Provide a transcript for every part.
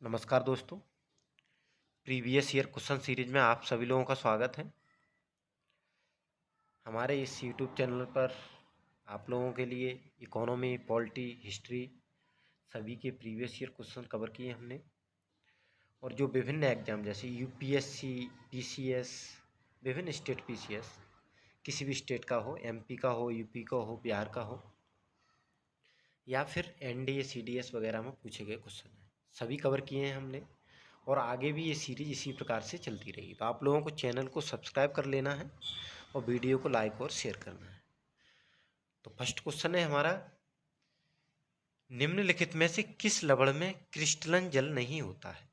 नमस्कार दोस्तों। Previous year question series में आप सभी लोगों का स्वागत है। हमारे इस यूट्यूब चैनल पर आप लोगों के लिए इकोनॉमी, पॉलिटी, हिस्ट्री सभी के प्रीवियस ईयर क्वेश्चन कवर किए हमने। और जो विभिन्न एग्जाम जैसे यूपीएससी, पीसीएस, विभिन्न स्टेट पीसीएस, किसी भी स्टेट का हो, एमपी का हो, यूपी का हो, बिहार का हो, या फिर एनडीए सीडीएस वगैरह में पूछे गए क्वेश्चन हैं, सभी कवर किए हैं हमने। और आगे भी ये सीरीज इसी प्रकार से चलती रहेगी। तो आप लोगों को चैनल को सब्सक्राइब कर लेना है और वीडियो को लाइक और शेयर करना है। तो फर्स्ट क्वेश्चन है हमारा, निम्नलिखित में से किस लवण में क्रिस्टलन जल नहीं होता है?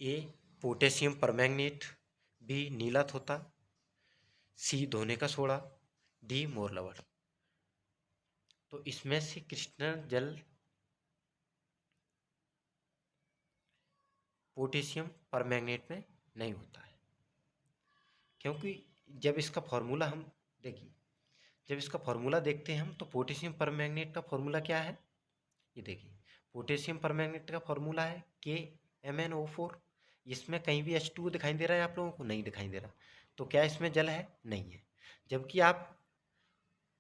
ए पोटेशियम परमैंगनेट, बी नीला थोथा, सी धोने का सोडा, डी मोर लवण। तो इसमें से क्रिस्टलन जल पोटेशियम परमैंगनेट में नहीं होता है, क्योंकि जब इसका फॉर्मूला हम देखिए, जब इसका फॉर्मूला देखते हैं हम, तो पोटेशियम परमैंगनेट का फॉर्मूला क्या है? ये देखिए, पोटेशियम परमैंगनेट का फॉर्मूला है KMnO4। इसमें कहीं भी H2 दिखाई दे रहा है आप लोगों को? नहीं दिखाई दे रहा। तो क्या इसमें जल है? नहीं है। जबकि आप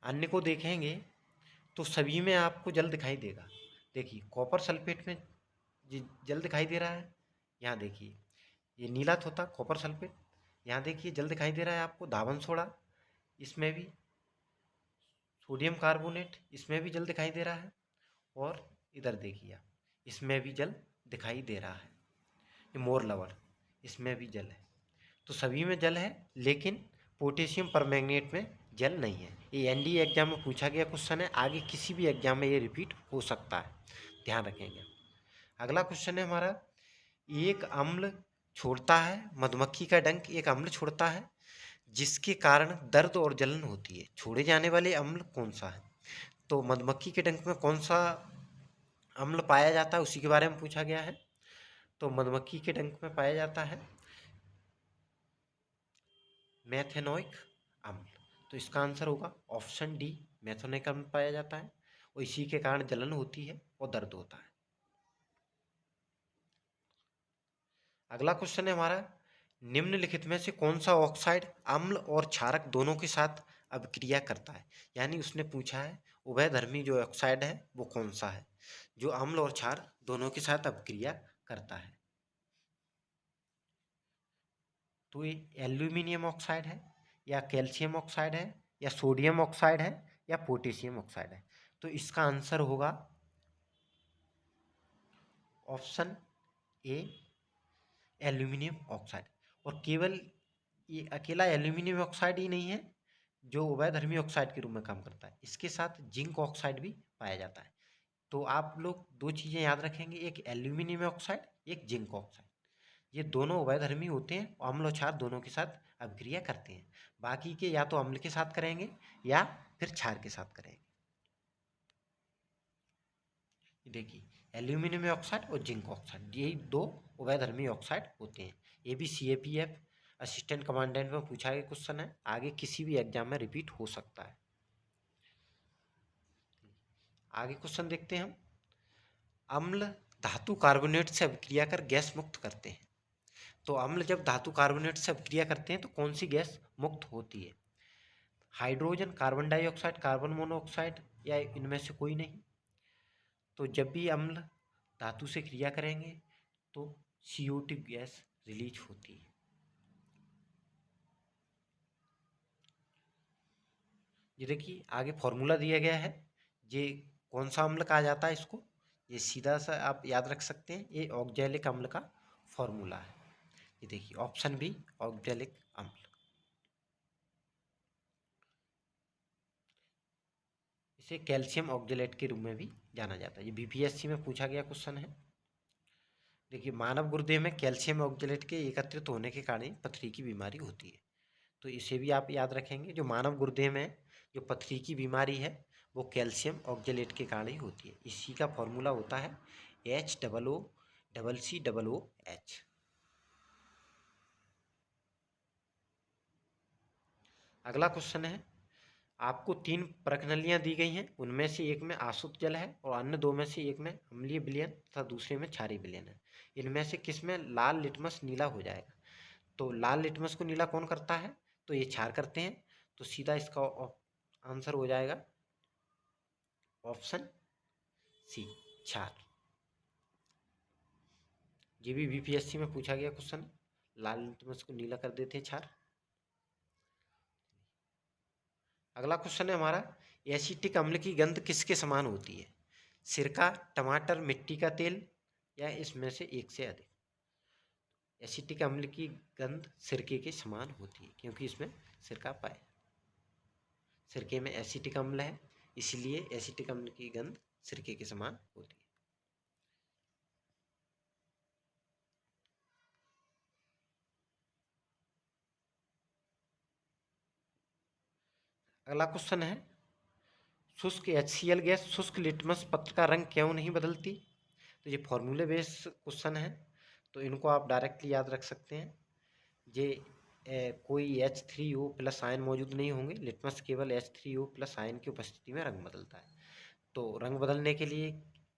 अन्य को देखेंगे तो सभी में आपको जल दिखाई देगा। देखिए, कॉपर सल्फेट में जल दिखाई दे रहा है। यहाँ देखिए, ये नीला थोथा कॉपर सल्फेट, यहाँ देखिए जल दिखाई दे रहा है आपको। धावन सोडा, इसमें भी सोडियम कार्बोनेट, इसमें भी जल दिखाई दे रहा है। और इधर देखिए आप, इसमें भी जल दिखाई दे रहा है। ये मोर लवण, इसमें भी जल है। तो सभी में जल है, लेकिन पोटेशियम परमैंगनेट में जल नहीं है। ये एनडीए एग्जाम में पूछा गया क्वेश्चन है, आगे किसी भी एग्जाम में ये रिपीट हो सकता है, ध्यान रखेंगे। अगला क्वेश्चन है हमारा, एक अम्ल छोड़ता है, मधुमक्खी का डंक एक अम्ल छोड़ता है जिसके कारण दर्द और जलन होती है। छोड़े जाने वाले अम्ल कौन सा है? तो मधुमक्खी के डंक में कौन सा अम्ल पाया जाता है, उसी के बारे में पूछा गया है। तो मधुमक्खी के डंक में पाया जाता है मेथेनोइक अम्ल। तो इसका आंसर होगा ऑप्शन डी, मेथेनोइक अम्ल पाया जाता है और इसी के कारण जलन होती है और दर्द होता है। अगला क्वेश्चन है हमारा, निम्नलिखित में से कौन सा ऑक्साइड अम्ल और क्षारक दोनों के साथ अभिक्रिया करता है? यानी उसने पूछा है उभयधर्मी जो ऑक्साइड है वो कौन सा है जो अम्ल और क्षार दोनों के साथ अभिक्रिया करता है? तो ये एल्यूमिनियम ऑक्साइड है, या कैल्शियम ऑक्साइड है, या सोडियम ऑक्साइड है, या पोटेशियम ऑक्साइड है? तो इसका आंसर होगा ऑप्शन ए, एल्यूमिनियम ऑक्साइड। और केवल ये अकेला एल्यूमिनियम ऑक्साइड ही नहीं है जो उभयधर्मी ऑक्साइड के रूप में काम करता है, इसके साथ जिंक ऑक्साइड भी पाया जाता है। तो आप लोग दो चीज़ें याद रखेंगे, एक एल्यूमिनियम ऑक्साइड, एक जिंक ऑक्साइड। ये दोनों उभयधर्मी होते हैं, अम्ल और क्षार दोनों के साथ अभिक्रिया करते हैं। बाकी के या तो अम्ल के साथ करेंगे या फिर क्षार के साथ करेंगे। देखिए, एल्यूमिनियम ऑक्साइड और जिंक ऑक्साइड, यही दो उभयधर्मी ऑक्साइड होते हैं। ये भी CAPF असिस्टेंट कमांडेंट में पूछा गया क्वेश्चन है, आगे किसी भी एग्जाम में रिपीट हो सकता है। आगे क्वेश्चन देखते हैं हम, अम्ल धातु कार्बोनेट से अभिक्रिया कर गैस मुक्त करते हैं। तो अम्ल जब धातु कार्बोनेट से अभिक्रिया करते हैं तो कौन सी गैस मुक्त होती है? Hydrogen, carbon dioxide, carbon monoxide, या इनमें से कोई नहीं? तो जब भी अम्ल धातु से क्रिया करेंगे तो CO2 गैस रिलीज होती है। ये देखिए, आगे फॉर्मूला दिया गया है, ये कौन सा अम्ल कहा जाता है इसको, ये सीधा सा आप याद रख सकते हैं, ये ऑक्जेलिक अम्ल का फॉर्मूला है। ये देखिए, ऑप्शन बी, ऑक्जेलिक अम्ल। इसे कैल्शियम ऑक्जेलेट के रूप में भी जाना जाता है। ये BPSC में पूछा गया क्वेश्चन है। देखिए, मानव गुर्दे में कैल्शियम ऑक्जेलेट के एकत्रित होने के कारण पथरी की बीमारी होती है। तो इसे भी आप याद रखेंगे, जो मानव गुर्दे में जो पथरी की बीमारी है वो कैल्शियम ऑक्जेलेट के कारण ही होती है। इसी का फॉर्मूला होता है HOOCOOH। अगला क्वेश्चन है, आपको 3 प्रश्नावलियाँ दी गई हैं, उनमें से एक में आसुत जल है और अन्य 2 में से एक में अम्लीय विलयन तथा दूसरे में क्षारीय विलयन है। इनमें से किस में लाल लिटमस नीला हो जाएगा? तो लाल लिटमस को नीला कौन करता है? तो ये क्षार करते हैं। तो सीधा इसका आंसर हो जाएगा ऑप्शन सी, क्षार। ये भी बीपीएससी में पूछा गया क्वेश्चन, लाल लिटमस को नीला कर देते हैं क्षार। अगला क्वेश्चन है हमारा, एसिटिक अम्ल की गंध किसके समान होती है? सिरका, टमाटर, मिट्टी का तेल या इसमें से एक से अधिक? एसिटिक अम्ल की गंध सिरके के समान होती है क्योंकि इसमें सिरका पाए, सिरके में एसिटिक अम्ल है, इसलिए एसिटिक अम्ल की गंध सिरके के समान होती है। अगला क्वेश्चन है, शुष्क HCl गैस शुष्क लिटमस पत्र का रंग क्यों नहीं बदलती? तो ये फॉर्मूले बेस क्वेश्चन है, तो इनको आप डायरेक्टली याद रख सकते हैं। ये कोई H3O प्लस आयन मौजूद नहीं होंगे, लिटमस केवल H3O प्लस आयन की उपस्थिति में रंग बदलता है। तो रंग बदलने के लिए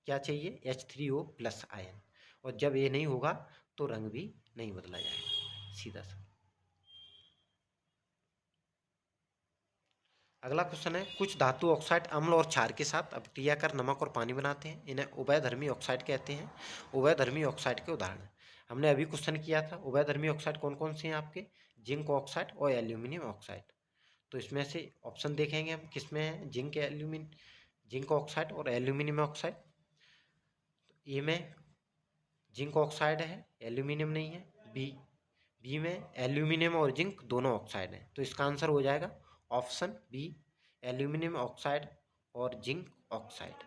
क्या चाहिए? H3O प्लस आयन, और जब ये नहीं होगा तो रंग भी नहीं बदला जाएगा, सीधा सा। अगला क्वेश्चन है, कुछ धातु ऑक्साइड अम्ल और क्षार के साथ अपक्रिया कर नमक और पानी बनाते हैं, इन्हें उभयधर्मी ऑक्साइड कहते हैं। उभयधर्मी ऑक्साइड के उदाहरण हमने अभी क्वेश्चन किया था। उभयधर्मी ऑक्साइड कौन कौन से हैं आपके? जिंक ऑक्साइड और एल्यूमिनियम ऑक्साइड। तो इसमें से ऑप्शन देखेंगे हम किसमें है, जिंक ऑक्साइड और एल्यूमिनियम ऑक्साइड। ए में जिंक ऑक्साइड है, एल्यूमिनियम नहीं है। बी में एल्यूमिनियम और जिंक दोनों ऑक्साइड हैं, तो इसका आंसर हो जाएगा ऑप्शन बी, एल्यूमिनियम ऑक्साइड और जिंक ऑक्साइड।